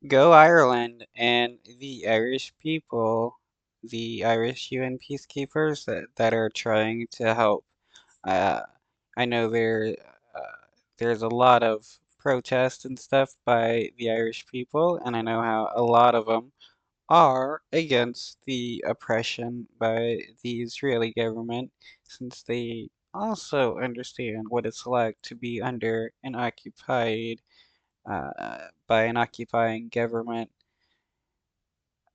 Go Ireland and the Irish people, the Irish UN peacekeepers that are trying to help. Uh, I know there's a lot of protest and stuff by the Irish people, and I know how a lot of them are against the oppression by the Israeli government, since they also understand what it's like to be under an occupied by an occupying government.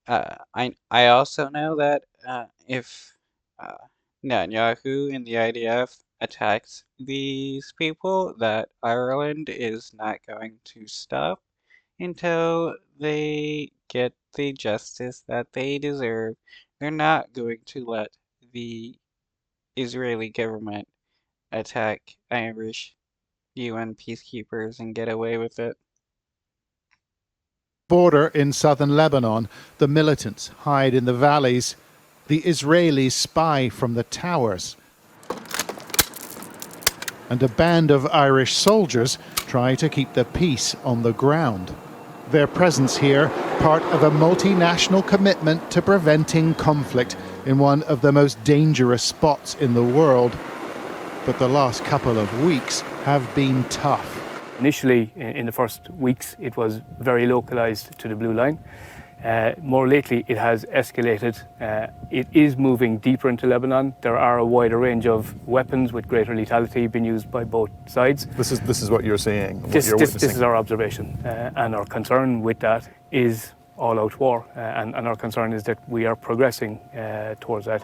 I also know that if uh, Netanyahu and the IDF attacks these people, that Ireland is not going to stop until they get the justice that they deserve. They're not going to let the Israeli government attack Irish UN peacekeepers and get away with it. Border in southern Lebanon, the militants hide in the valleys. The Israelis spy from the towers. And a band of Irish soldiers try to keep the peace on the ground. Their presence here, part of a multinational commitment to preventing conflict in one of the most dangerous spots in the world. But the last couple of weeks have been tough. Initially, in the first weeks, it was very localised to the blue line. More lately, it has escalated. It is moving deeper into Lebanon. There are a wider range of weapons with greater lethality being used by both sides. This is what you're seeing, what This witnessing. is our observation, and our concern with that is all-out war, and our concern is that we are progressing towards that.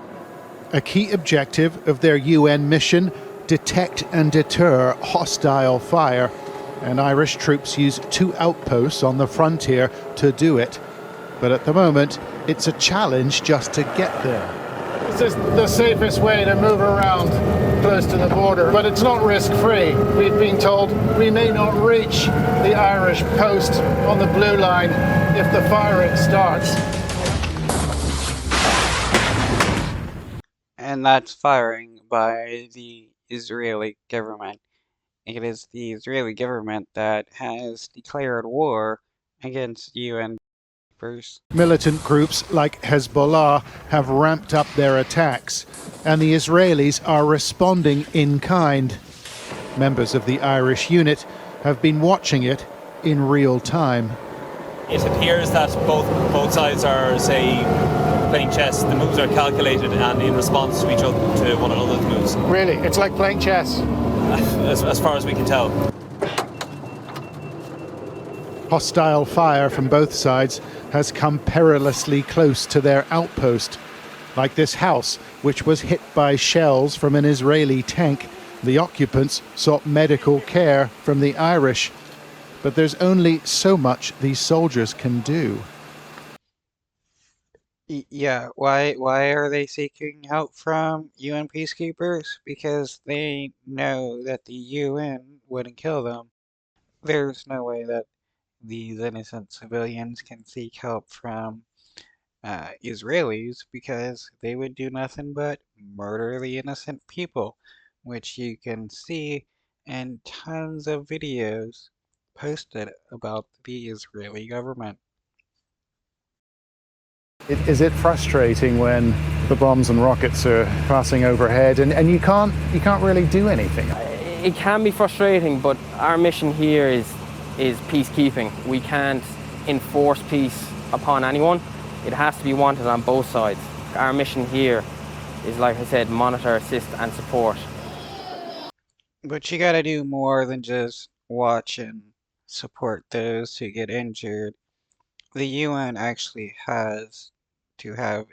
A key objective of their UN mission: detect and deter hostile fire. And Irish troops use 2 outposts on the frontier to do it. But at the moment, it's a challenge just to get there. This is the safest way to move around close to the border, but it's not risk-free. We've been told we may not reach the Irish post on the blue line if the firing starts. And that's firing by the Israeli government. It is the Israeli government that has declared war against UN peacekeepers. Militant groups like Hezbollah have ramped up their attacks, and the Israelis are responding in kind. Members of the Irish unit have been watching it in real time. It appears that both sides are, say, playing chess. The moves are calculated and in response to each other, to one another's moves. Really, it's like playing chess. As far as we can tell. Hostile fire from both sides has come perilously close to their outpost, like this house, which was hit by shells from an Israeli tank. The occupants sought medical care from the Irish, but there's only so much these soldiers can do. Yeah, why are they seeking help from UN peacekeepers? Because they know that the UN wouldn't kill them. There's no way that these innocent civilians can seek help from Israelis, because they would do nothing but murder the innocent people, which you can see in tons of videos posted about the Israeli government. Is it frustrating when the bombs and rockets are passing overhead and you can't really do anything? It can be frustrating, but our mission here is peacekeeping. We can't enforce peace upon anyone. It has to be wanted on both sides. Our mission here is, like I said, monitor, assist and support. But you gotta do more than just watch and support those who get injured. The UN actually has to have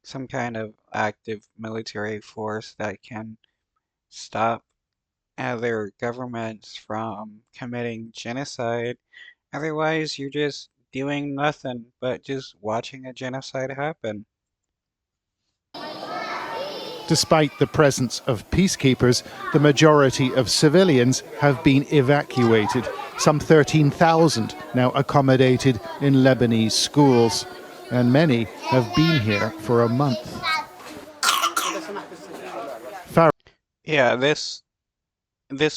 some kind of active military force that can stop other governments from committing genocide. Otherwise, you're just doing nothing but just watching a genocide happen. Despite the presence of peacekeepers, the majority of civilians have been evacuated. Some 13,000 now accommodated in Lebanese schools, and many have been here for a month. Yeah, this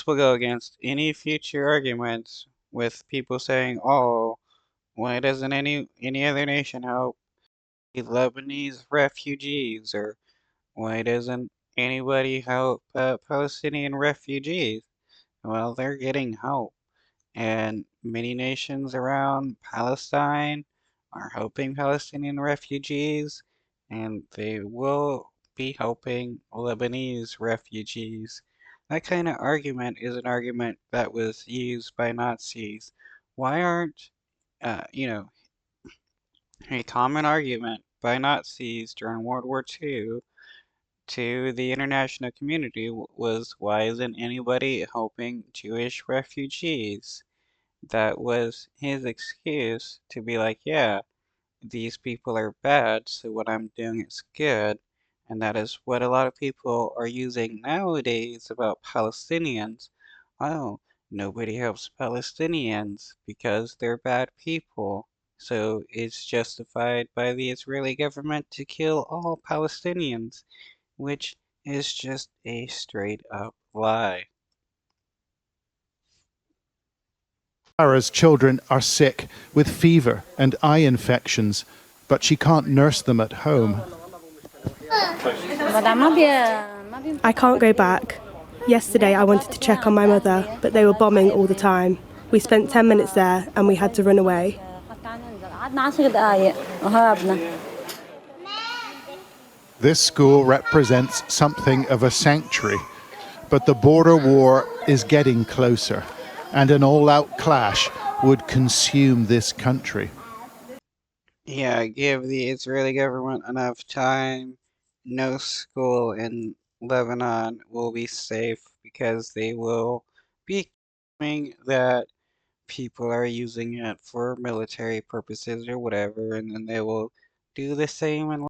will go against any future arguments with people saying, "Oh, Why doesn't any other nation help the Lebanese refugees, or why doesn't anybody help Palestinian refugees? Well, they're getting help, and many nations around Palestine are helping Palestinian refugees, and they will be helping Lebanese refugees. That kind of argument is an argument that was used by Nazis. Why aren't, you know, a common argument by Nazis during World War II to the international community was, why isn't anybody helping Jewish refugees? That was his excuse to be like, yeah, these people are bad, so what I'm doing is good. And that is what a lot of people are using nowadays about Palestinians. Oh, nobody helps Palestinians because they're bad people. So it's justified by the Israeli government to kill all Palestinians, which is just a straight up lie. Sarah's children are sick with fever and eye infections, but she can't nurse them at home. I can't go back. Yesterday I wanted to check on my mother, but they were bombing all the time. We spent 10 minutes there and we had to run away. This school represents something of a sanctuary, but the border war is getting closer, and an all-out clash would consume this country. Yeah, give the Israeli government enough time. No school in Lebanon will be safe because they will be claiming that people are using it for military purposes or whatever, and then they will do the same in